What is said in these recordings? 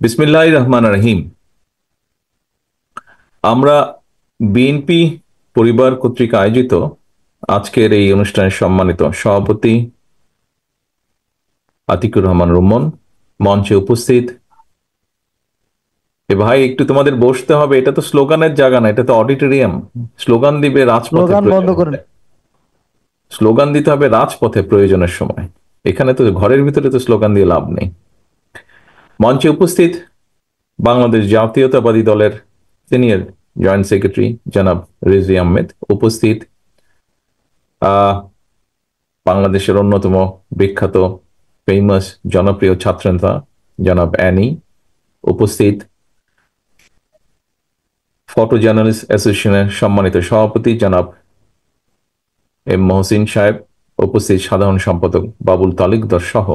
বিসমিল্লাহির রহমানির রহিম। আমরা বিএনপি পরিবার কর্তৃক আয়োজিত আজকের এই অনুষ্ঠানের সম্মানিত সভাপতি আতিকুর রহমান রুমন, মঞ্চে উপস্থিত। ভাই, একটু তোমাদের বসতে হবে, এটা তো স্লোগানের জায়গা না, এটা তো অডিটোরিয়াম। স্লোগান দিবে রাজপথে স্লোগান বন্ধ প্রয়োজন করেন। হলে। স্লোগান দিতে হবে রাজপথে প্রয়োজনের সময়। এখানে তো ঘরের ভিতরে তো স্লোগান দিয়ে লাভ নেই। মঞ্চে উপস্থিত বাংলাদেশ জাতীয়তাবাদী দলের সিনিয়র জয়েন্ট সেক্রেটারি জনাব রিজভী আহমেদ উপস্থিত। আহ বাংলাদেশের অন্যতম বিখ্যাত ফেমাস জনপ্রিয় ছাত্রনেতা জনাব অ্যানি উপস্থিত। ফটো জার্নালিস্ট অ্যাসোসিয়েশনের সম্মানিত সভাপতি জনাব এম মহসিন সাহেব উপস্থিত, সাধারণ সম্পাদক বাবুল তালুকদার সহ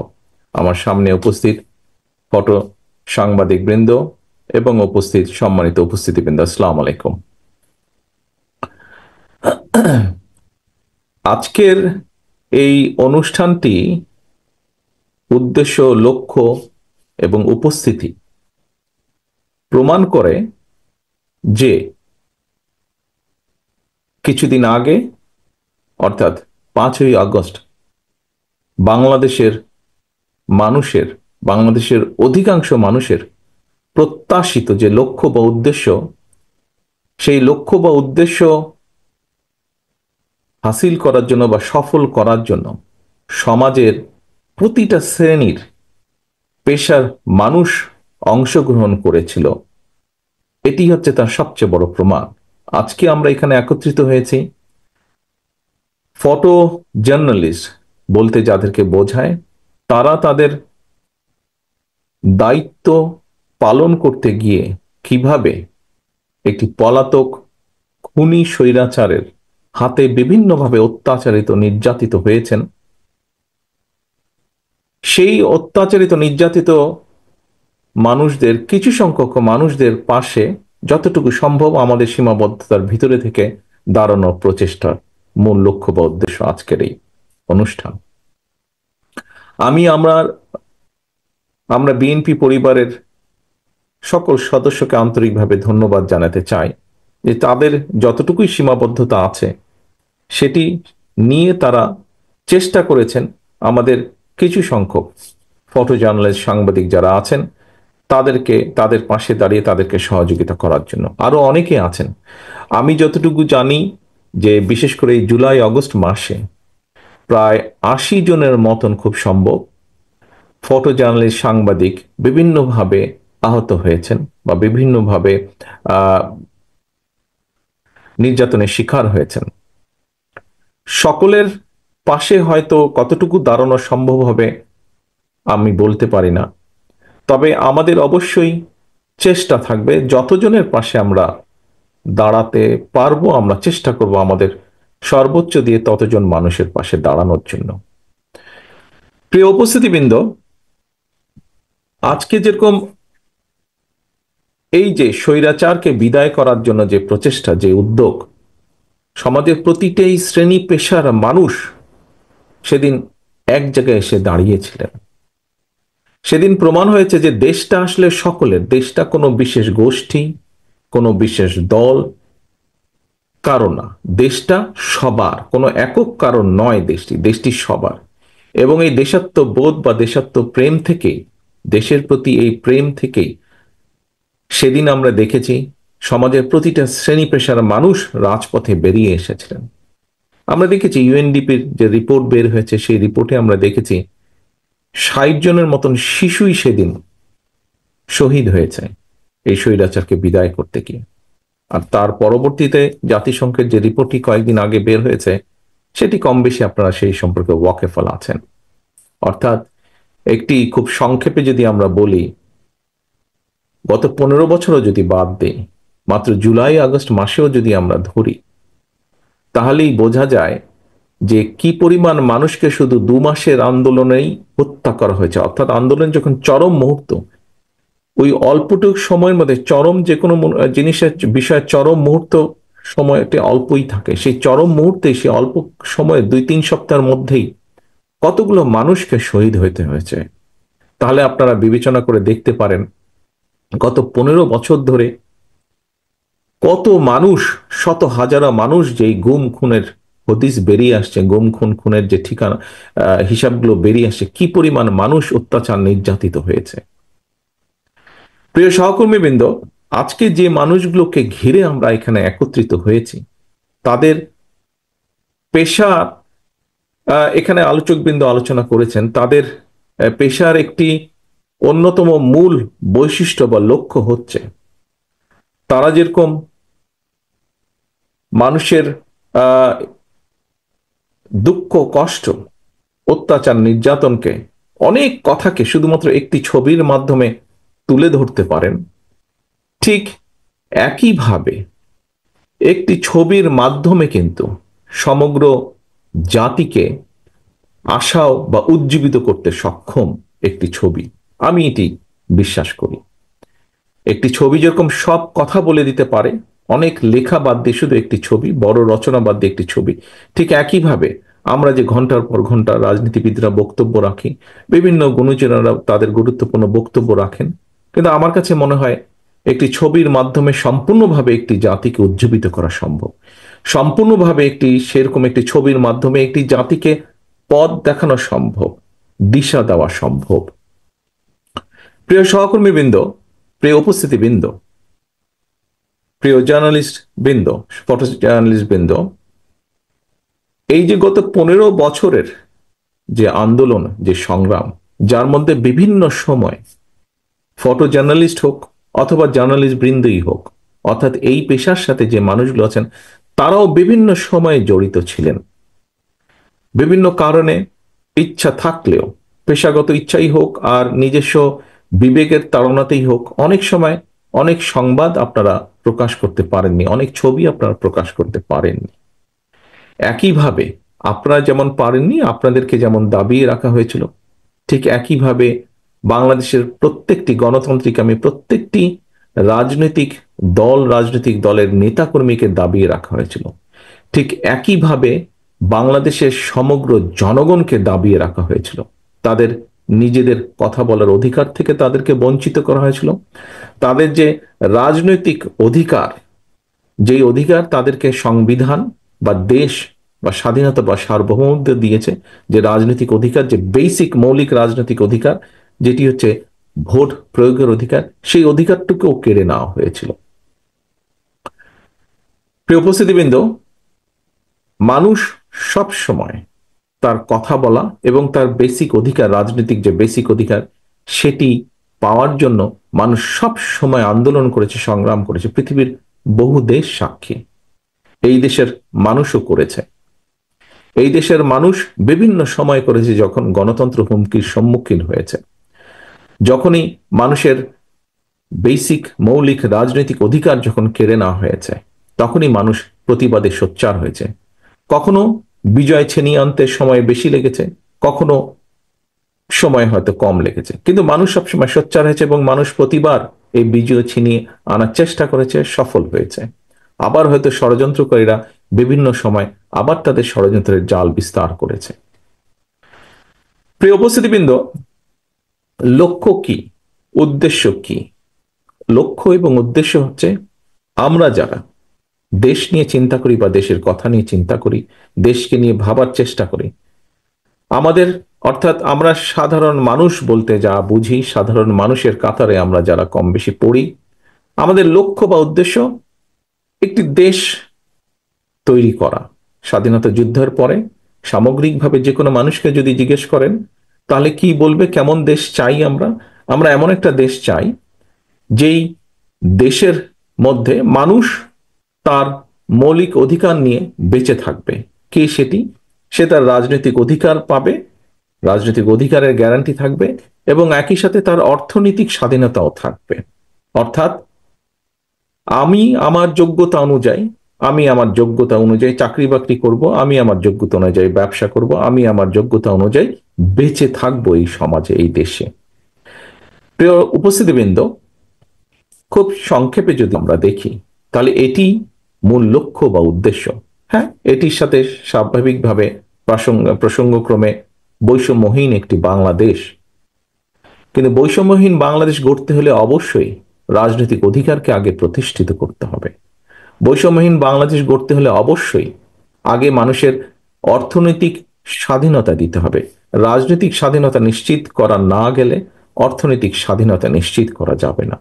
আমার সামনে উপস্থিত ফটো সাংবাদিক বৃন্দ এবং উপস্থিত সম্মানিত উপস্থিতিবৃন্দ, আসসালামু আলাইকুম। আজকের এই অনুষ্ঠানটি উদ্দেশ্য, লক্ষ্য এবং উপস্থিতি প্রমাণ করে যে কিছুদিন আগে, অর্থাৎ 5ই আগস্ট, বাংলাদেশের মানুষের, বাংলাদেশের অধিকাংশ মানুষের প্রত্যাশিত যে লক্ষ্য বা উদ্দেশ্য, সেই লক্ষ্য বা উদ্দেশ্য হাসিল করার জন্য বা সফল করার জন্য সমাজের প্রতিটা শ্রেণীর পেশার মানুষ অংশগ্রহণ করেছিল। এটি হচ্ছে তার সবচেয়ে বড় প্রমাণ। আজকে আমরা এখানে একত্রিত হয়েছি ফটো জার্নালিস্ট বলতে যাদেরকে বোঝায়, তারা তাদের দায়িত্ব পালন করতে গিয়ে কিভাবে একটি পলাতক খুনি স্বৈরাচারের হাতে বিভিন্নভাবে অত্যাচারিত নির্যাতিত হয়েছেন, সেই অত্যাচারিত নির্যাতিত মানুষদের, কিছু সংখ্যক মানুষদের পাশে যতটুকু সম্ভব আমাদের সীমাবদ্ধতার ভিতরে থেকে দাঁড়ানোর প্রচেষ্টার মূল লক্ষ্য বা উদ্দেশ্য আজকের এই অনুষ্ঠান। আমি আমরা বিএনপি পরিবারের সকল সদস্যকে আন্তরিকভাবে ধন্যবাদ জানাতে চাই যে তাদের যতটুকুই সীমাবদ্ধতা আছে সেটি নিয়ে তারা চেষ্টা করেছেন আমাদের কিছু সংখ্যক ফটো জার্নালিস্ট সাংবাদিক যারা আছেন তাদেরকে, তাদের পাশে দাঁড়িয়ে তাদেরকে সহযোগিতা করার জন্য। আরো অনেকে আছেন। আমি যতটুকু জানি যে বিশেষ করে এই জুলাই আগস্ট মাসে প্রায় 80 জনের মতন খুব সম্ভব ফটো জার্নালিস্ট সাংবাদিক বিভিন্নভাবে আহত হয়েছেন বা বিভিন্নভাবে আহ নির্যাতনের শিকার হয়েছেন। সকলের পাশে হয়তো কতটুকু দাঁড়ানো সম্ভব হবে আমি বলতে পারি না, তবে আমাদের অবশ্যই চেষ্টা থাকবে যতজনের পাশে আমরা দাঁড়াতে পারবো আমরা চেষ্টা করব আমাদের সর্বোচ্চ দিয়ে ততজন মানুষের পাশে দাঁড়ানোর জন্য। প্রিয় উপস্থিতিবৃন্দ, আজকে যেরকম এই যে স্বৈরাচারকে বিদায় করার জন্য যে প্রচেষ্টা, যে উদ্যোগ, সমাজের প্রতিটাই শ্রেণী পেশার মানুষ সেদিন এক জায়গায় এসে দাঁড়িয়েছিলেন। সেদিন প্রমাণ হয়েছে যে দেশটা আসলে সকলের, দেশটা কোনো বিশেষ গোষ্ঠী, কোনো বিশেষ দল কারো না, দেশটা সবার, কোনো একক কারণ নয়, দেশটি দেশটি সবার। এবং এই দেশাত্মবোধ বা দেশাত্মপ্রেম থেকেই, দেশের প্রতি এই প্রেম থেকেই সেদিন আমরা দেখেছি সমাজের প্রতিটা শ্রেণী পেশার মানুষ রাজপথে বেরিয়ে এসেছিলেন। আমরা দেখেছি ইউএনডিপির যে রিপোর্ট বের হয়েছে সেই রিপোর্টে আমরা দেখেছি 60 জনের মতন শিশুই সেদিন শহীদ হয়েছে এই স্বৈরাচারকে বিদায় করতে গিয়ে। আর তার পরবর্তীতে জাতিসংঘের যে রিপোর্টটি কয়েকদিন আগে বের হয়েছে সেটি কম বেশি আপনারা সেই সম্পর্কে ওয়াকেফল আছেন। অর্থাৎ একটি খুব সংক্ষেপে যদি আমরা বলি, গত 15 বছরও যদি বাদ দেই, মাত্র জুলাই আগস্ট মাসেও যদি আমরা ধরি, তাহলেই বোঝা যায় যে কি পরিমাণ মানুষকে শুধু 2 মাসের আন্দোলনেই হত্যা করা হয়েছে। অর্থাৎ আন্দোলন যখন চরম মুহূর্ত, ওই অল্পটুক সময়ের মধ্যে চরম যে কোনো জিনিসের বিষয়ে চরম মুহূর্ত সময়টি অল্পই থাকে, সেই চরম মুহূর্তে সে অল্প সময়ে 2-3 সপ্তাহের মধ্যেই কতগুলো মানুষকে শহীদ হতে হয়েছে। তাহলে আপনারা বিবেচনা করে দেখতে পারেন গত 15 বছর ধরে কত মানুষ, শত হাজারা মানুষ যেই গুম খুনের হদিস বেরিয়ে আসছে, গুম খুনের যে ঠিকানা হিসাবগুলো বেরিয়ে আসছে, কি পরিমাণ মানুষ অত্যাচার নির্যাতিত হয়েছে। প্রিয় সহকর্মীবৃন্দ, আজকে যে মানুষগুলোকে ঘিরে আমরা এখানে একত্রিত হয়েছি, তাদের পেশা, এখানে আলোচকবৃন্দ আলোচনা করেছেন, তাদের পেশার একটি অন্যতম মূল বৈশিষ্ট্য বা লক্ষ্য হচ্ছে তারা যেরকম মানুষের আহ দুঃখ, কষ্ট, অত্যাচার, নির্যাতনকে, অনেক কথাকে শুধুমাত্র একটি ছবির মাধ্যমে তুলে ধরতে পারেন, ঠিক একইভাবে একটি ছবির মাধ্যমে কিন্তু সমগ্র জাতিকে আশাও বা উজ্জীবিত করতে সক্ষম একটি ছবি। আমি এটি বিশ্বাস করি। একটি ছবি যেরকম সব কথা বলে দিতে পারে, অনেক লেখা বাদ দিয়ে শুধু একটি ছবি, বড় রচনা বাদ দিয়ে একটি ছবি, ঠিক একইভাবে আমরা যে ঘন্টার পর ঘন্টা রাজনীতিবিদরা বক্তব্য রাখি, বিভিন্ন গুণীজনেরা তাদের গুরুত্বপূর্ণ বক্তব্য রাখেন, কিন্তু আমার কাছে মনে হয় একটি ছবির মাধ্যমে সম্পূর্ণভাবে একটি জাতিকে উজ্জীবিত করা সম্ভব। সম্পূর্ণভাবে সেরকম একটি ছবির মাধ্যমে একটি জাতিকে পথ দেখানো সম্ভব, দিশা দেওয়া সম্ভব। প্রিয় সহকর্মীবৃন্দ, প্রিয় উপস্থিতিবৃন্দ, প্রিয় জার্নালিস্ট বৃন্দ, ফটো জার্নালিস্ট বৃন্দ, এই যে গত 15 বছরের যে আন্দোলন, যে সংগ্রাম, যার মধ্যে বিভিন্ন সময় ফটো জার্নালিস্ট হোক অথবা জার্নালিস্ট বৃন্দই হোক, অর্থাৎ এই পেশার সাথে যে মানুষগুলো আছেন, তারাও বিভিন্ন সময়ে জড়িত ছিলেন। বিভিন্ন কারণে, ইচ্ছা থাকলেও, পেশাগত ইচ্ছাই হোক আর নিজস্ব বিবেকের তাড়নাতেই হোক, অনেক সময় অনেক সংবাদ আপনারা প্রকাশ করতে পারেননি, অনেক ছবি আপনারা প্রকাশ করতে পারেননি। একইভাবে আপনারা যেমন পারেননি, আপনাদেরকে যেমন দাবিয়ে রাখা হয়েছিল, ঠিক একইভাবে বাংলাদেশের প্রত্যেকটি গণতান্ত্রিক প্রত্যেকটি রাজনৈতিক দলের নেতাকর্মীকে দাবিয়ে রাখা হয়েছিল। ঠিক একইভাবে বাংলাদেশের সমগ্র জনগণকে দাবিয়ে রাখা হয়েছিল। তাদের নিজেদের কথা বলার অধিকার থেকে তাদেরকে বঞ্চিত করা হয়েছিল। তাদের যে রাজনৈতিক অধিকার, যেই অধিকার তাদেরকে সংবিধান বা দেশ বা স্বাধীনতা বা সার্বভৌমত্ব দিয়েছে, যে রাজনৈতিক অধিকার, যে বেসিক মৌলিক রাজনৈতিক অধিকার, যেটি হচ্ছে ভোট প্রয়োগের অধিকার, সেই অধিকারটুকুও কেড়ে নেওয়া হয়েছিল। প্রিয় উপস্থিতিবৃন্দ, মানুষ সব সময় তার কথা বলা এবং তার বেসিক অধিকার, রাজনৈতিক যে বেসিক অধিকার, সেটি পাওয়ার জন্য মানুষ সব সময় আন্দোলন করেছে, সংগ্রাম করেছে। পৃথিবীর বহু দেশ সাক্ষী, এই দেশের মানুষও করেছে। এই দেশের মানুষ বিভিন্ন সময় করেছে, যখন গণতন্ত্র হুমকির সম্মুখীন হয়েছে, যখনই মানুষের বেসিক মৌলিক রাজনৈতিক অধিকার যখন কেড়ে নেওয়া হয়েছে, তখনই মানুষ প্রতিবাদে সোচ্চার হয়েছে। কখনো বিজয় ছিনিয়ে আনতে সময় বেশি লেগেছে, কখনো সময় হয়তো কম লেগেছে, কিন্তু মানুষ সবসময় সোচ্চার হয়েছে এবং মানুষ প্রতিবার এই বিজয় ছিনিয়ে আনার চেষ্টা করেছে, সফল হয়েছে। আবার হয়তো ষড়যন্ত্রকারীরা বিভিন্ন সময় আবার তাদের ষড়যন্ত্রের জাল বিস্তার করেছে। প্রিয় উপস্থিতিবৃন্দ, লক্ষ্য কি, উদ্দেশ্য কি? লক্ষ্য এবং উদ্দেশ্য হচ্ছে, আমরা যারা দেশ নিয়ে চিন্তা করি বা দেশের কথা নিয়ে চিন্তা করি, দেশকে নিয়ে ভাবার চেষ্টা করি, আমাদের, অর্থাৎ আমরা সাধারণ মানুষ বলতে যা বুঝি, সাধারণ মানুষের কাতারে আমরা যারা কম বেশি পড়ি, আমাদের লক্ষ্য বা উদ্দেশ্য একটি দেশ তৈরি করা। স্বাধীনতা যুদ্ধের পরে সামগ্রিকভাবে যে কোনো মানুষকে যদি জিজ্ঞেস করেন, তাহলে কি বলবে, কেমন দেশ চাই আমরা? আমরা এমন একটা দেশ চাই যেই দেশের মধ্যে মানুষ তার মৌলিক অধিকার নিয়ে বেঁচে থাকবে। কে সেটি? সে তার রাজনৈতিক অধিকার পাবে, রাজনৈতিক অধিকারের গ্যারান্টি থাকবে, এবং একই সাথে তার অর্থনৈতিক স্বাধীনতাও থাকবে। অর্থাৎ আমি আমার যোগ্যতা অনুযায়ী চাকরি বাকরি করব, আমি আমার যোগ্যতা অনুযায়ী ব্যবসা করব, আমি আমার যোগ্যতা অনুযায়ী বেঁচে থাকবো এই সমাজে, এই দেশে। প্রিয় উপস্থিতিবৃন্দ, খুব সংক্ষেপে যদি আমরা দেখি, তাহলে এটি মূল লক্ষ্য বা উদ্দেশ্য। হ্যাঁ, এটির সাথে স্বাভাবিকভাবে প্রসঙ্গক্রমে বৈষম্যহীন একটি বাংলাদেশ। কিন্তু বৈষম্যহীন বাংলাদেশ গড়তে হলে অবশ্যই রাজনৈতিক অধিকারকে আগে প্রতিষ্ঠিত করতে হবে। বৈষম্যহীন বাংলাদেশ গড়তে হলে অবশ্যই আগে মানুষের অর্থনৈতিক স্বাধীনতা দিতে হবে। রাজনৈতিক স্বাধীনতা নিশ্চিত করা না গেলে অর্থনৈতিক স্বাধীনতা নিশ্চিত করা যাবে না।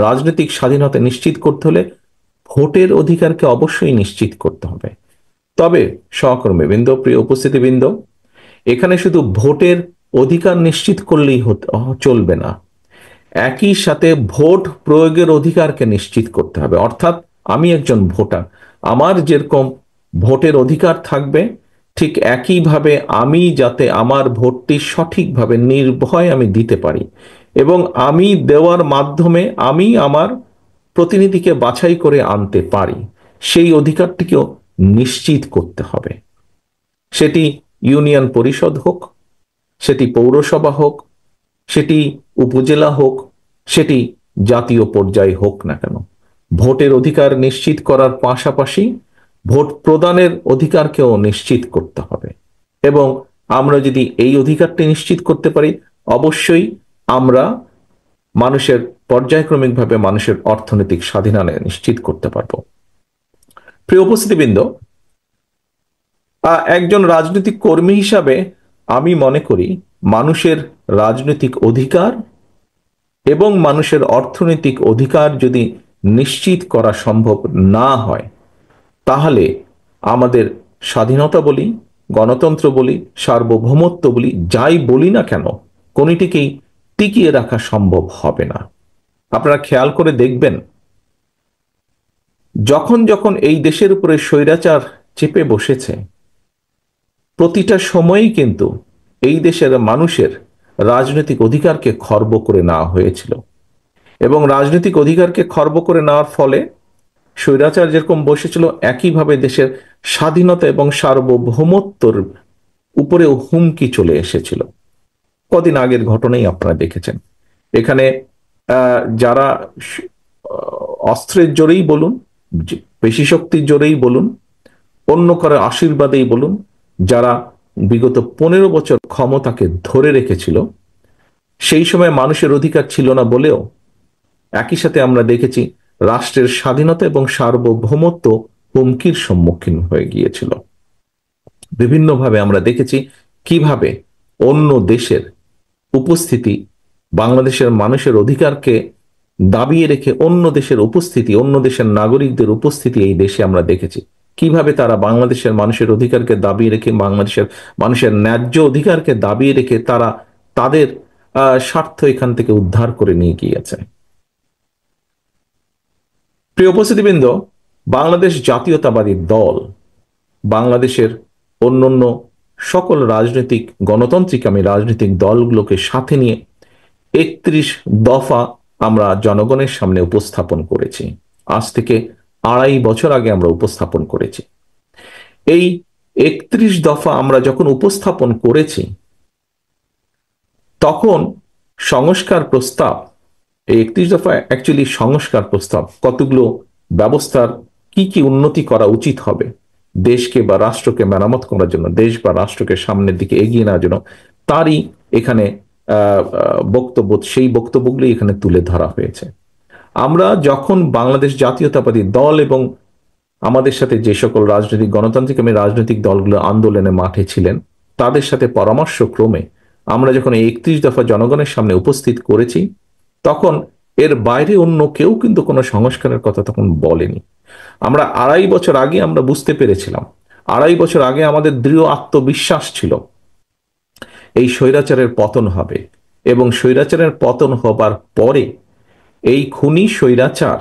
রাজনৈতিক স্বাধীনতা নিশ্চিত করতে হলে ভোটের অধিকারকে অবশ্যই নিশ্চিত করতে হবে। তবে সহকর্মীবৃন্দ, প্রিয় উপস্থিতিবৃন্দ, এখানে শুধু ভোটের অধিকার নিশ্চিত করলেই চলবে না, একই সাথে ভোট প্রয়োগের অধিকারকে নিশ্চিত করতে হবে। অর্থাৎ আমি একজন ভোটার, আমার যেরকম ভোটের অধিকার থাকবে, ঠিক একইভাবে আমি যাতে আমার ভোটটি সঠিকভাবে নির্ভয়ে আমি দিতে পারি এবং আমি দেওয়ার মাধ্যমে আমি আমার প্রতিনিধিকে বাছাই করে আনতে পারি, সেই অধিকারটিকেও নিশ্চিত করতে হবে। সেটি ইউনিয়ন পরিষদ হোক, সেটি পৌরসভা হোক, সেটি উপজেলা হোক, সেটি জাতীয় পর্যায়ে হোক না কেন, ভোটের অধিকার নিশ্চিত করার পাশাপাশি ভোট প্রদানের অধিকারকেও নিশ্চিত করতে হবে। এবং আমরা যদি এই অধিকারটি নিশ্চিত করতে পারি, অবশ্যই আমরা মানুষের পর্যায়ক্রমিকভাবে মানুষের অর্থনৈতিক স্বাধীনতা নিশ্চিত করতে পারবো। প্রিয় উপস্থিতিবৃন্দ, একজন রাজনৈতিক কর্মী হিসাবে আমি মনে করি মানুষের রাজনৈতিক অধিকার এবং মানুষের অর্থনৈতিক অধিকার যদি নিশ্চিত করা সম্ভব না হয়, তাহলে আমাদের স্বাধীনতা বলি, গণতন্ত্র বলি, সার্বভৌমত্ব বলি, যাই বলি না কেন, কোনটিকেই টিকিয়ে রাখা সম্ভব হবে না। আপনারা খেয়াল করে দেখবেন, যখন যখন এই দেশের উপরে স্বৈরাচার চেপে বসেছে, প্রতিটা সময়েই কিন্তু এই দেশের মানুষের রাজনৈতিক অধিকারকে খর্ব করে নেওয়া হয়েছিল এবং রাজনৈতিক অধিকারকে খর্ব করে নেওয়ার ফলে স্বৈরাচার যেরকম বসেছিল, একইভাবে দেশের স্বাধীনতা এবং সার্বভৌমত্বর উপরেও হুমকি চলে এসেছিল। কদিন আগের ঘটনাই আপনারা দেখেছেন। এখানে যারা অস্ত্রের জোরেই বলুন, পেশি শক্তির জোরেই বলুন, অন্য কারো আশীর্বাদেই বলুন, যারা বিগত 15 বছর ক্ষমতাকে ধরে রেখেছিল, সেই সময় মানুষের অধিকার ছিল না বলেও একই সাথে আমরা দেখেছি রাষ্ট্রের স্বাধীনতা এবং সার্বভৌমত্ব হুমকির সম্মুখীন হয়ে গিয়েছিল। বিভিন্নভাবে আমরা দেখেছি কিভাবে অন্য দেশের উপস্থিতি বাংলাদেশের মানুষের অধিকারকে দাবিয়ে রেখে অন্য দেশের উপস্থিতি, অন্য দেশের নাগরিকদের উপস্থিতি এই দেশে আমরা দেখেছি কিভাবে তারা বাংলাদেশের মানুষের অধিকারকে দাবিয়ে রেখে, বাংলাদেশের মানুষের ন্যায্য অধিকারকে দাবিয়ে রেখে তারা তাদের স্বার্থ এখান থেকে উদ্ধার করে নিয়ে গিয়েছে। প্রিয় উপস্থিতিবৃন্দ, বাংলাদেশ জাতীয়তাবাদী দল বাংলাদেশের অন্যান্য সকল রাজনৈতিক গণতান্ত্রিক রাজনৈতিক দলগুলোকে সাথে নিয়ে 31 দফা আমরা জনগণের সামনে উপস্থাপন করেছি। আজ থেকে 2.5 বছর আগে আমরা উপস্থাপন করেছি। এই 31 দফা আমরা যখন উপস্থাপন করেছি, তখন সংস্কার প্রস্তাব, এই 31 দফা অ্যাকচুয়ালি সংস্কার প্রস্তাব, কতগুলো ব্যবস্থার কি কি উন্নতি করা উচিত হবে দেশকে বা রাষ্ট্রকে মেরামত করার জন্য, দেশ বা রাষ্ট্রকে সামনের দিকে এগিয়ে নেওয়ার জন্য, তারই এখানে বক্তব্য, সেই বক্তব্যগুলি এখানে তুলে ধরা হয়েছে। আমরা যখন বাংলাদেশ জাতীয়তাবাদী দল এবং আমাদের সাথে যে সকল রাজনৈতিক গণতান্ত্রিক রাজনৈতিক দলগুলো আন্দোলনে মাঠে ছিলেন, তাদের সাথে পরামর্শ ক্রমে আমরা যখন এই 31 দফা জনগণের সামনে উপস্থিত করেছি, তখন এর বাইরে অন্য কেউ কিন্তু কোনো সংস্কারের কথা তখন বলেনি। আমরা 2.5 বছর আগে আমরা বুঝতে পেরেছিলাম, 2.5 বছর আগে আমাদের দৃঢ় আত্মবিশ্বাস ছিল এই স্বৈরাচারের পতন হবে এবং স্বৈরাচারের পতন হবার পরে এই খুনি স্বৈরাচার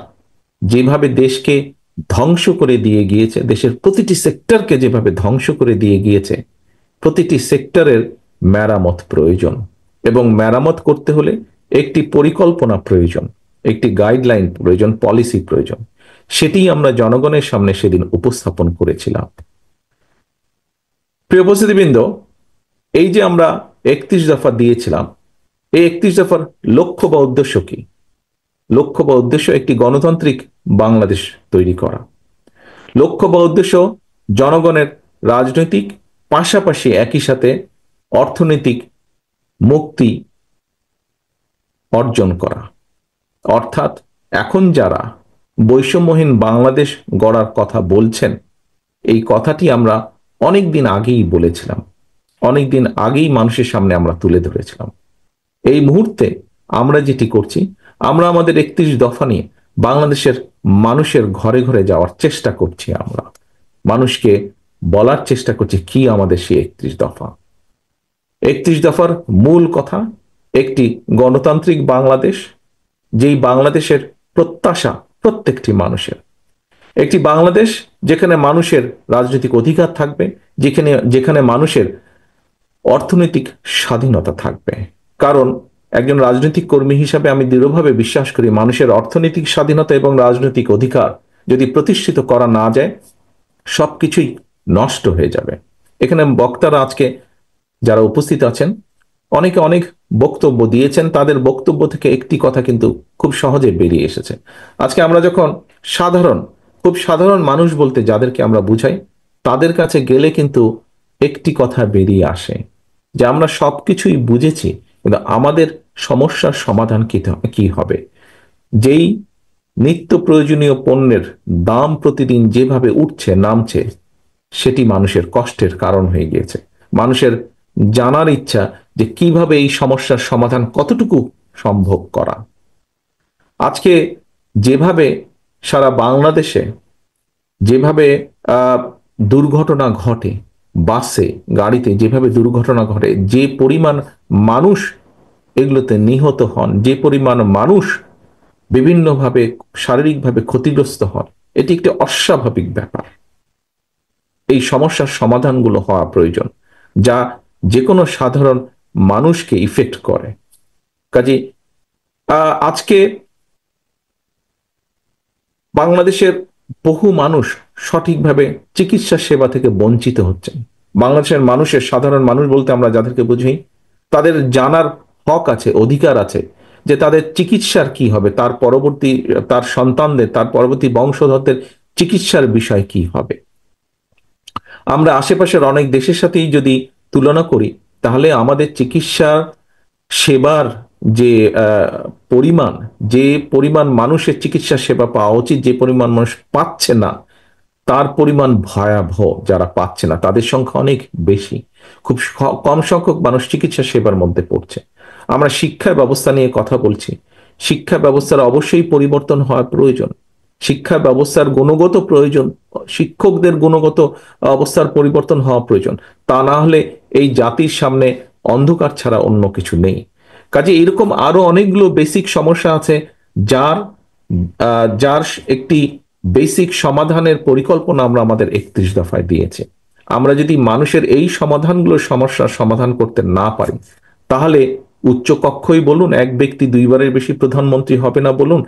যেভাবে দেশকে ধ্বংস করে দিয়ে গিয়েছে, দেশের প্রতিটি সেক্টরকে যেভাবে ধ্বংস করে দিয়ে গিয়েছে, প্রতিটি সেক্টরের মেরামত প্রয়োজন এবং মেরামত করতে হলে একটি পরিকল্পনা প্রয়োজন, একটি গাইডলাইন প্রয়োজন, পলিসি প্রয়োজন। সেটি আমরা জনগণের সামনে সেদিন উপস্থাপন করেছিলাম। প্রিয় উপস্থিতিবৃন্দ, এই যে আমরা 31 দফা দিয়েছিলাম, এই 31 দফার লক্ষ্য বা উদ্দেশ্য কি? লক্ষ্য বা উদ্দেশ্য একটি গণতান্ত্রিক বাংলাদেশ তৈরি করা। লক্ষ্য বা উদ্দেশ্য জনগণের রাজনৈতিক পাশাপাশি একই সাথে অর্থনৈতিক মুক্তি অর্জন করা। অর্থাৎ এখন যারা বৈষম্যহীন বাংলাদেশ গড়ার কথা বলছেন, এই কথাটি আমরা অনেক দিন আগেই বলেছিলাম, অনেক দিন আগেই মানুষের সামনে আমরা তুলে ধরেছিলাম। এই মুহূর্তে আমরা যেটি করছি, আমরা আমাদের 31 দফা নিয়ে বাংলাদেশের মানুষের ঘরে ঘরে যাওয়ার চেষ্টা করছি। আমরা মানুষকে বলার চেষ্টা করছি কি আমাদের সেই 31 দফা। 31 দফার মূল কথা একটি গণতান্ত্রিক বাংলাদেশ, যেই বাংলাদেশের প্রত্যাশা প্রত্যেকটি মানুষের, একটি বাংলাদেশ যেখানে মানুষের রাজনৈতিক অধিকার থাকবে, যেখানে যেখানে মানুষের অর্থনৈতিক স্বাধীনতা থাকবে। কারণ একজন রাজনৈতিক কর্মী হিসাবে আমি দৃঢ়ভাবে বিশ্বাস করি, মানুষের অর্থনৈতিক স্বাধীনতা এবং রাজনৈতিক অধিকার যদি প্রতিষ্ঠিত করা না যায়, সবকিছুই নষ্ট হয়ে যাবে। এখানে বক্তারা আজকে যারা উপস্থিত আছেন, অনেকে অনেক বক্তব্য দিয়েছেন, তাদের বক্তব্য থেকে একটি কথা কিন্তু খুব সহজে বেরিয়ে এসেছে। আজকে আমরা যখন সাধারণ, খুব সাধারণ মানুষ বলতে যাদেরকে আমরা বুঝাই, তাদের কাছে গেলে কিন্তু একটি কথা বেরিয়ে আসে যে আমরা সবকিছুই বুঝেছি, কিন্তু আমাদের সমস্যার সমাধান কি হবে। যেই নিত্য প্রয়োজনীয় পণ্যের দাম প্রতিদিন যেভাবে উঠছে নামছে, সেটি মানুষের কষ্টের কারণ হয়ে গিয়েছে। মানুষের জানার ইচ্ছা যে কিভাবে এই সমস্যার সমাধান কতটুকু সম্ভব করা। আজকে যেভাবে সারা বাংলাদেশে যেভাবে দুর্ঘটনা ঘটে, বাসে গাড়িতে যেভাবে দুর্ঘটনা ঘটে, যে পরিমাণ মানুষ এগুলোতে নিহত হন, যে পরিমাণ মানুষ বিভিন্নভাবে শারীরিকভাবে ক্ষতিগ্রস্ত হন, এটি একটি অস্বাভাবিক ব্যাপার। এই সমস্যার সমাধানগুলো হওয়া প্রয়োজন, যা যে কোনো সাধারণ মানুষকে ইফেক্ট করে। কাজে আজকে বাংলাদেশের বহু মানুষ সঠিকভাবে চিকিৎসা সেবা থেকে বঞ্চিত হচ্ছেন। বাংলাদেশের মানুষের, সাধারণ মানুষ বলতে আমরা যাদেরকে বুঝি, তাদের জানার হক আছে, অধিকার আছে যে তাদের চিকিৎসার কি হবে, তার পরবর্তী, তার সন্তানদের, তার পরবর্তী বংশধরদের চিকিৎসার বিষয় কি হবে। আমরা আশেপাশের অনেক দেশের সাথেই যদি তুলনা করি, তাহলে আমাদের চিকিৎসা সেবার যে পরিমাণ, যে পরিমাণ মানুষের চিকিৎসা সেবা পাওয়া উচিত, যে পরিমাণ মানুষ পাচ্ছে না, তার পরিমাণ ভয়াবহ। যারা পাচ্ছে না তাদের সংখ্যা অনেক বেশি, খুব কম সংখ্যক মানুষ চিকিৎসা সেবার মধ্যে পড়ছে। আমরা শিক্ষা ব্যবস্থা নিয়ে কথা বলছি, শিক্ষা ব্যবস্থার অবশ্যই পরিবর্তন হওয়া প্রয়োজন। শিক্ষা ব্যবস্থার গুণগত প্রয়োজন, শিক্ষকদের গুণগত অবস্থার পরিবর্তন হওয়া প্রয়োজন। তা না হলে এই জাতির সামনে অন্ধকার ছাড়া অন্য কিছু নেই। কাজে এরকম আরো অনেকগুলো বেসিক সমস্যা আছে, যার যার একটি বেসিক সমাধানের পরিকল্পনা আমরা আমাদের 31 দফায় দিয়েছি। আমরা যদি মানুষের এই সমাধানগুলো, সমস্যার সমাধান করতে না পারি, তাহলে উচ্চ কক্ষই বলুন, এক ব্যক্তি দুইবারের বেশি প্রধানমন্ত্রী হবে না বলুন,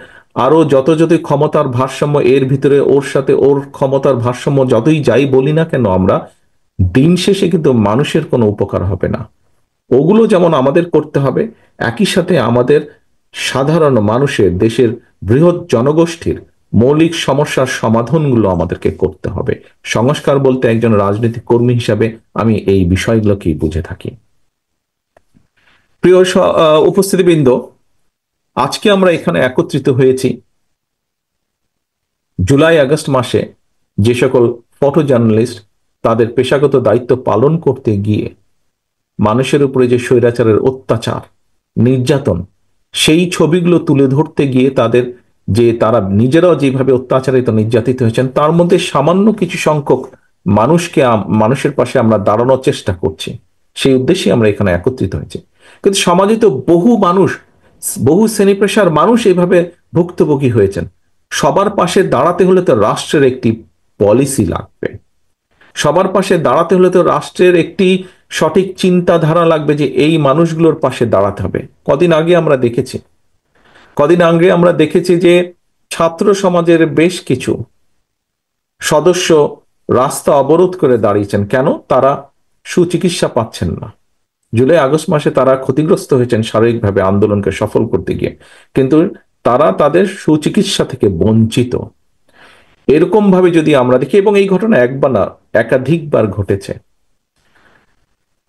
আরো যত ক্ষমতার ভারসাম্য এর ভিতরে, ওর সাথে ওর ক্ষমতার ভারসাম্য যতই যাই বলি না কেন, আমরা দিন শেষে কিন্তু মানুষের কোনো উপকার হবে না। ওগুলো যেমন আমাদের করতে হবে, একই সাথে আমাদের সাধারণ মানুষের, দেশের বৃহৎ জনগোষ্ঠীর মৌলিক সমস্যার সমাধানগুলো আমাদেরকে করতে হবে। সংস্কার বলতে একজন রাজনৈতিক কর্মী হিসাবে আমি এই বিষয়গুলোকেই বুঝে থাকি। প্রিয় উপস্থিতিবৃন্দ, আজকে আমরা এখানে একত্রিত হয়েছি জুলাই আগস্ট মাসে যে সকল ফটো জার্নালিস্ট তাদের পেশাগত দায়িত্ব পালন করতে গিয়ে মানুষের উপরে যে স্বৈরাচারের অত্যাচার, নির্যাতন, সেই ছবিগুলো তুলে ধরতে গিয়ে তাদের যে, তারা নিজেরাও যেভাবে অত্যাচারিত, নির্যাতিত হয়েছেন, তার মধ্যে সামান্য কিছু সংখ্যক মানুষকে, মানুষের পাশে আমরা দাঁড়ানোর চেষ্টা করছি। সেই উদ্দেশ্যে আমরা এখানে একত্রিত হয়েছি। কিন্তু সমাজে তো বহু মানুষ, বহু শ্রেণী পেশার মানুষ এইভাবে ভুক্তভোগী হয়েছেন। সবার পাশে দাঁড়াতে হলে তো রাষ্ট্রের একটি পলিসি লাগবে, সবার পাশে দাঁড়াতে হলে তো রাষ্ট্রের একটি সঠিক চিন্তাধারা লাগবে যে এই মানুষগুলোর পাশে দাঁড়াতে হবে। কদিন আগে আমরা দেখেছি যে ছাত্র সমাজের বেশ কিছু সদস্য রাস্তা অবরোধ করে দাঁড়িয়েছেন। কেন? তারা সুচিকিৎসা পাচ্ছেন না। জুলাই আগস্ট মাসে তারা ক্ষতিগ্রস্ত হয়েছেন শারীরিকভাবে আন্দোলনকে সফল করতে গিয়ে, কিন্তু তারা তাদের সুচিকিৎসা থেকে বঞ্চিত। এরকম ভাবে যদি আমরা দেখি, এবং এই ঘটনা একবার না, একাধিকবার ঘটেছে,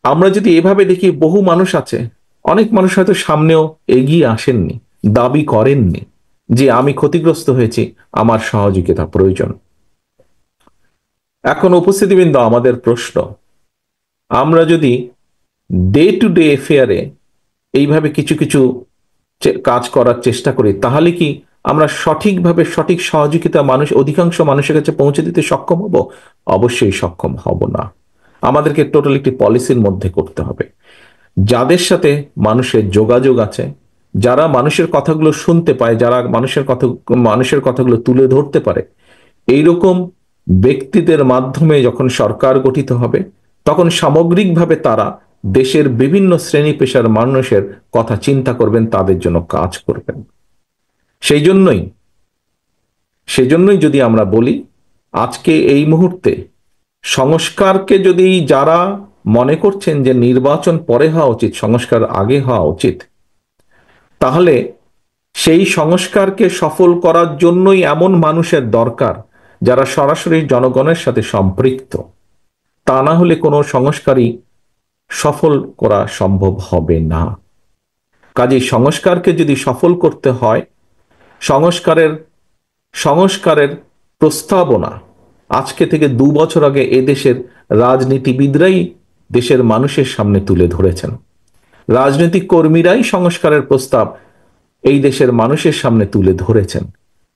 আমরা যদি এভাবে দেখি, বহু মানুষ আছে, অনেক মানুষ হয়তো সামনেও এগিয়ে আসেননি, দাবি করেননি, যে আমি ক্ষতিগ্রস্ত হয়েছি, আমার সহযোগিতা প্রয়োজন। এখন উপস্থিতিবৃন্দ, আমাদের প্রশ্ন, আমরা যদি ডে টু ডে এফেয়ারে এইভাবে কিছু কিছু কাজ করার চেষ্টা করি, তাহলে কি আমরা সঠিকভাবে সঠিক সহযোগিতা অধিকাংশ মানুষের কাছে পৌঁছে দিতে সক্ষম হব? অবশ্যই সক্ষম হব না। আমাদেরকে টোটাল একটি পলিসির মধ্যে করতে হবে। যাদের সাথে মানুষের যোগাযোগ আছে, যারা মানুষের কথাগুলো শুনতে পায়, যারা মানুষের কথাগুলো তুলে ধরতে পারে, এইরকম ব্যক্তিদের মাধ্যমে যখন সরকার গঠিত হবে, তখন সামগ্রিকভাবে তারা দেশের বিভিন্ন শ্রেণী পেশার মানুষের কথা চিন্তা করবেন, তাদের জন্য কাজ করবেন। সেই জন্যই সেজন্যই যদি আমরা বলি, আজকে এই মুহূর্তে সংস্কারকে যদি যারা মনে করছেন যে নির্বাচন পরে হওয়া উচিত, সংস্কার আগে হওয়া উচিত, তাহলে সেই সংস্কারকে সফল করার জন্যই এমন মানুষের দরকার যারা সরাসরি জনগণের সাথে সম্পৃক্ত। তা না হলে কোনো সংস্কারই সফল করা সম্ভব হবে না। কাজেই সংস্কারকে যদি সফল করতে হয়, সংস্কারের সংস্কারের প্রস্তাবনা আজকে থেকে 2 বছর আগে এদেশের রাজনীতিবিদরাই দেশের মানুষের সামনে তুলে ধরেছেন। রাজনৈতিক কর্মীরাই সংস্কারের প্রস্তাব এই দেশের মানুষের সামনে তুলে ধরেছেন।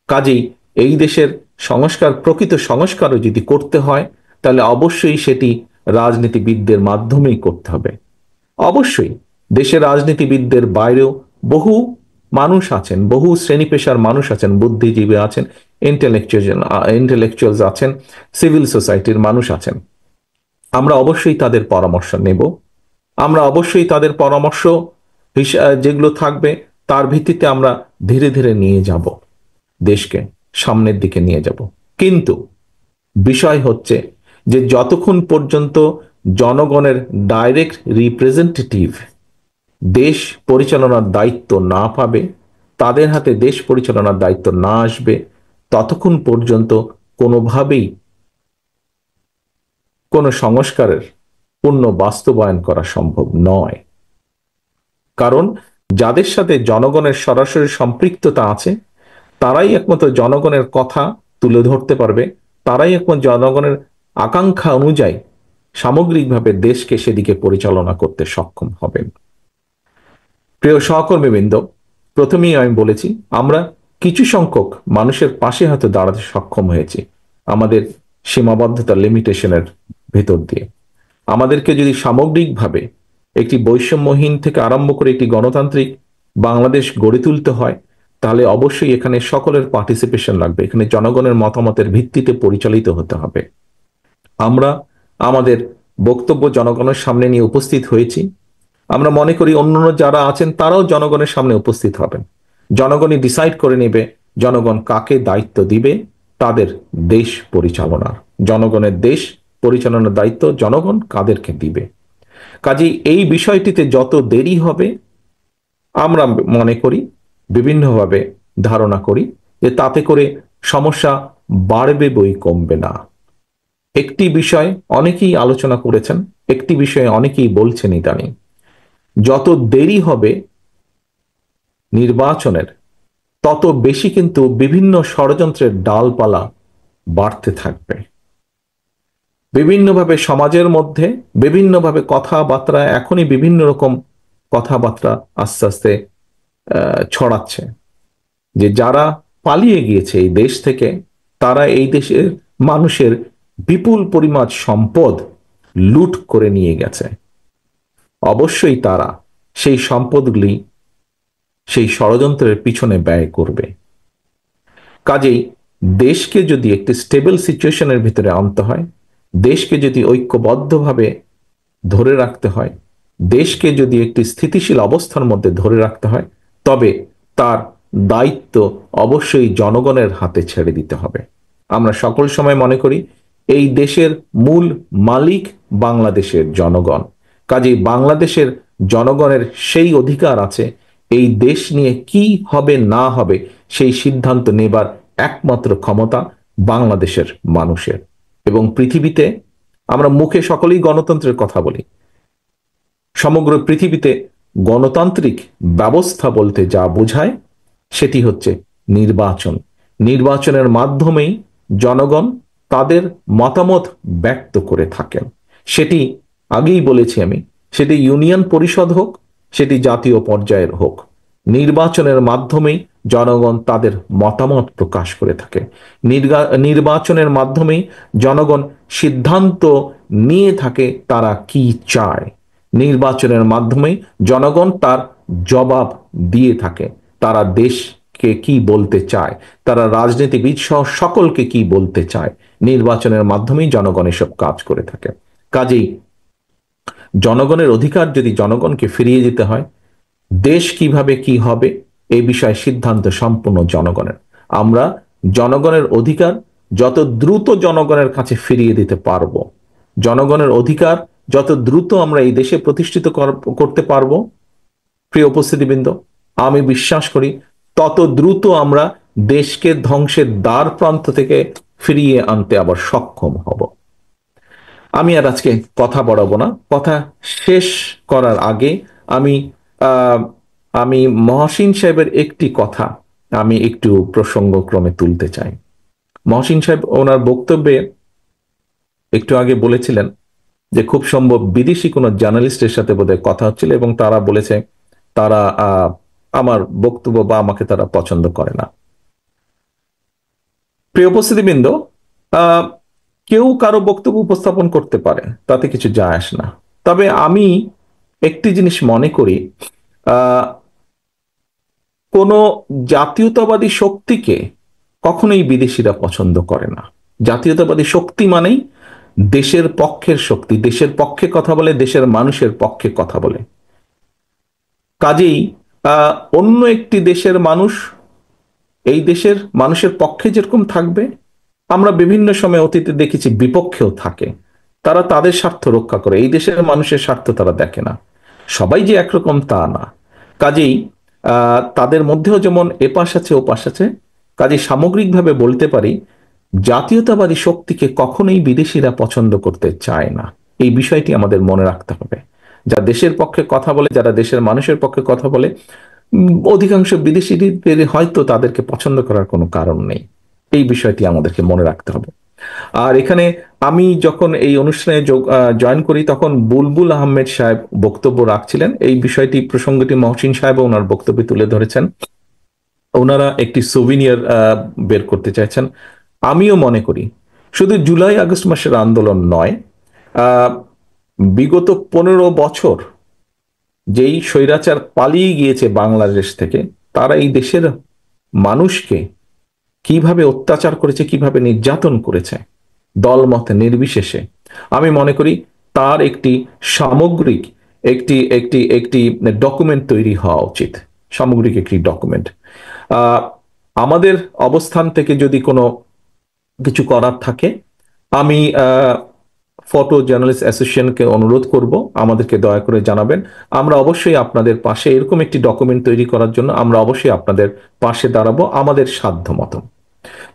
কাজেই এই দেশের প্রকৃত সংস্কারও যদি করতে হয়, তাহলে অবশ্যই সেটি রাজনীতিবিদদের মাধ্যমেই করতে হবে। অবশ্যই দেশের রাজনীতিবিদদের বাইরেও বহু মানুষ আছেন, বহু শ্রেণী পেশার মানুষ আছেন, বুদ্ধিজীবী আছেন, ইন্টেলেকচুয়ালস আছেন, সিভিল সোসাইটির মানুষ আছেন। আমরা অবশ্যই তাদের পরামর্শ নেব। আমরা অবশ্যই তাদের পরামর্শ যেগুলো থাকবে, তার ভিত্তিতে আমরা ধীরে ধীরে নিয়ে যাব, দেশকে সামনের দিকে নিয়ে যাব। কিন্তু বিষয় হচ্ছে যে যতক্ষণ পর্যন্ত জনগণের ডাইরেক্ট রিপ্রেজেন্টেটিভ দেশ পরিচালনার দায়িত্ব না পাবে, তাদের হাতে দেশ পরিচালনার দায়িত্ব না আসবে, ততক্ষণ পর্যন্ত কোনোভাবেই কোনো সংস্কারের পূর্ণ বাস্তবায়ন করা সম্ভব নয়। কারণ যাদের সাথে জনগণের সরাসরি সম্পৃক্ততা আছে, তারাই একমাত্র জনগণের কথা তুলে ধরতে পারবে, তারাই একমাত্র জনগণের আকাঙ্ক্ষা অনুযায়ী সামগ্রিকভাবে দেশকে সেদিকে পরিচালনা করতে সক্ষম হবেন। প্রিয় সহকর্মীবৃন্দ, প্রথমেই আমি বলেছি, আমরা কিছু সংখ্যক মানুষের পাশে হয়তো দাঁড়াতে সক্ষম হয়েছি আমাদের সীমাবদ্ধতা, লিমিটেশনের ভেতর দিয়ে। আমাদেরকে যদি সামগ্রিকভাবে একটি বৈষম্যহীন থেকে আরম্ভ করে একটি গণতান্ত্রিক বাংলাদেশ গড়ে তুলতে হয়, তাহলে অবশ্যই এখানে সকলের পার্টিসিপেশন লাগবে। এখানে জনগণের মতামতের ভিত্তিতে পরিচালিত হতে হবে। আমরা আমাদের বক্তব্য জনগণের সামনে নিয়ে উপস্থিত হয়েছি। আমরা মনে করি অন্যান্য যারা আছেন তারাও জনগণের সামনে উপস্থিত হবেন। জনগণই ডিসাইড করে নেবে জনগণ কাকে দায়িত্ব দিবে তাদের দেশ পরিচালনার। জনগণের দেশ পরিচালনার দায়িত্ব জনগণ কাদেরকে দিবে। কাজেই এই বিষয়টিতে যত দেরি হবে, আমরা মনে করি, বিভিন্নভাবে ধারণা করি যে তাতে করে সমস্যা বাড়বে বই কমবে না। একটি বিষয় অনেকেই আলোচনা করেছেন, একটি বিষয়ে অনেকেই বলছেন ইদানিং, যত দেরি হবে নির্বাচনের, তত বেশি কিন্তু বিভিন্ন ষড়যন্ত্রের ডালপালা বাড়তে থাকবে। বিভিন্নভাবে সমাজের মধ্যে বিভিন্নভাবে কথাবার্তা, এখনই বিভিন্ন রকম কথাবার্তা আস্তে আস্তে ছড়াচ্ছে যে যারা পালিয়ে গিয়েছে এই দেশ থেকে, তারা এই দেশের মানুষের বিপুল পরিমাণ সম্পদ লুট করে নিয়ে গেছে। অবশ্যই তারা সেই সম্পদগুলি সেই ষড়যন্ত্রের পিছনে ব্যয় করবে। কাজেই দেশকে যদি একটি স্টেবল সিচুয়েশনের ভিতরে আনতে হয়, দেশকে যদি ঐক্যবদ্ধভাবে ধরে রাখতে হয়, দেশকে যদি একটি স্থিতিশীল অবস্থার মধ্যে ধরে রাখতে হয়, তবে তার দায়িত্ব অবশ্যই জনগণের হাতে ছেড়ে দিতে হবে। আমরা সকল সময় মনে করি এই দেশের মূল মালিক বাংলাদেশের জনগণ। কাজেই বাংলাদেশের জনগণের সেই অধিকার আছে এই দেশ নিয়ে কি হবে না হবে সেই সিদ্ধান্ত নেবার একমাত্র ক্ষমতা বাংলাদেশের মানুষের। এবং পৃথিবীতে আমরা মুখে সকলেই গণতন্ত্রের কথা বলি, সমগ্র পৃথিবীতে গণতান্ত্রিক ব্যবস্থা বলতে যা বোঝায় সেটি হচ্ছে নির্বাচন। নির্বাচনের মাধ্যমেই জনগণ তাদের মতামত ব্যক্ত করে থাকেন। সেটি আগেই বলেছি আমি, সেটি ইউনিয়ন পরিষদ হোক, সেটি জাতীয় পর্যায়ের হোক, নির্বাচনের মাধ্যমেই জনগণ তাদের মতামত প্রকাশ করে থাকে। নির্বাচনের মাধ্যমেই জনগণ সিদ্ধান্ত নিয়ে থাকে তারা কি চায়। নির্বাচনের মাধ্যমেই জনগণ তার জবাব দিয়ে থাকে, তারা দেশকে কি বলতে চায়, তারা রাজনীতিবিদ সহ সকলকে কি বলতে চায়। নির্বাচনের মাধ্যমেই জনগণ এসব কাজ করে থাকে। কাজেই জনগণের অধিকার যদি জনগণকে ফিরিয়ে দিতে হয়, দেশ কিভাবে কি হবে এই বিষয়ে সিদ্ধান্ত সম্পূর্ণ জনগণের। আমরা জনগণের অধিকার যত দ্রুত জনগণের কাছে ফিরিয়ে দিতে পারবো, জনগণের অধিকার যত দ্রুত আমরা এই দেশে প্রতিষ্ঠিত করতে পারবো, প্রিয় উপস্থিতিবৃন্দ, আমি বিশ্বাস করি তত দ্রুত আমরা দেশকে ধ্বংসের দ্বার প্রান্ত থেকে ফিরিয়ে আনতে আবার সক্ষম হব। আমি আর আজকে কথা বাড়াবো না। কথা শেষ করার আগে আমি আহ, আমি মহসিন সাহেবের একটি কথা আমি একটু প্রসঙ্গক্রমে তুলতে চাই। মহসিন সাহেব ওনার বক্তব্যে একটু আগে বলেছিলেন যে খুব সম্ভব বিদেশি কোনো জার্নালিস্টের সাথে বোধহয় কথা হচ্ছিল এবং তারা বলেছে তারা আমার বক্তব্য বা আমাকে তারা পছন্দ করে না। প্রিয় উপস্থিতিবৃন্দ, আহ কেউ কারো বক্তব্য উপস্থাপন করতে পারে, তাতে কিছু যায় আসে না। তবে আমি একটি জিনিস মনে করি, আহ কোন জাতীয়তাবাদী শক্তিকে কখনোই বিদেশিরা পছন্দ করে না। জাতীয়তাবাদী শক্তি মানেই দেশের পক্ষের শক্তি, দেশের পক্ষে কথা বলে, দেশের মানুষের পক্ষে কথা বলে। কাজেই অন্য একটি দেশের মানুষ এই দেশের মানুষের পক্ষে যেরকম থাকবে, আমরা বিভিন্ন সময় অতীতে দেখেছি বিপক্ষেও থাকে। তারা তাদের স্বার্থ রক্ষা করে, এই দেশের মানুষের স্বার্থ তারা দেখে না। সবাই যে একরকম তা না। কাজেই তাদের মধ্যেও যেমন এপাশ আছে ওপাশ আছে। কাজেই সামগ্রিকভাবে বলতে পারি জাতীয়তাবাদী শক্তিকে কখনোই বিদেশিরা পছন্দ করতে চায় না। এই বিষয়টি আমাদের মনে রাখতে হবে। যা দেশের পক্ষে কথা বলে, যারা দেশের মানুষের পক্ষে কথা বলে, অধিকাংশ বিদেশিদের হয়তো তাদেরকে পছন্দ করার কোনো কারণ নেই। এই বিষয়টি আমাদেরকে মনে রাখতে হবে। আর এখানে আমি যখন এই অনুষ্ঠানে জয়েন করি তখন বুলবুল আহমেদ সাহেব বক্তব্য রাখছিলেন। এই বিষয়টি প্রসঙ্গটি মহসিন সাহেব ওনার বক্তব্যে তুলে ধরেছেন। ওনারা একটি সোভিনিয়ার বের করতে চাইছেন। আমিও মনে করি শুধু জুলাই আগস্ট মাসের আন্দোলন নয়, বিগত 15 বছর যেই স্বৈরাচার পালিয়ে গিয়েছে বাংলাদেশ থেকে, তারা এই দেশের মানুষকে কিভাবে অত্যাচার করেছে, কিভাবে নির্যাতন করেছে দলমত নির্বিশেষে, আমি মনে করি তার একটি সামগ্রিক একটি একটি একটি ডকুমেন্ট তৈরি হওয়া উচিত। সামগ্রিক একটি ডকুমেন্ট। আমাদের অবস্থান থেকে যদি কোনো কিছু করার থাকে, আমি ফটো জার্নালিস্ট অ্যাসোসিয়েশনকে অনুরোধ করব আমাদেরকে দয়া করে জানাবেন। আমরা অবশ্যই আপনাদের পাশে, এরকম একটি ডকুমেন্ট তৈরি করার জন্য আমরা অবশ্যই আপনাদের পাশে দাঁড়াবো আমাদের সাধ্য মতো।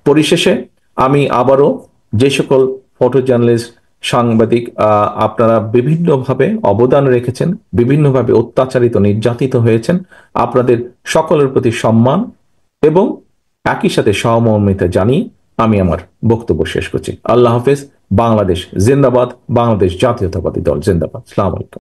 পরিশেষে আমি আবারও যে সকল ফটো জার্নালিস্ট, সাংবাদিক আপনারা বিভিন্নভাবে অবদান রেখেছেন, বিভিন্নভাবে অত্যাচারিত নির্যাতিত হয়েছেন, আপনাদের সকলের প্রতি সম্মান এবং একই সাথে সহমর্মিতা জানিয়ে আমি আমার বক্তব্য শেষ করছি। আল্লাহ হাফেজ। বাংলাদেশ জিন্দাবাদ। বাংলাদেশ জাতীয়তাবাদী দল জিন্দাবাদ। আসসালামু আলাইকুম।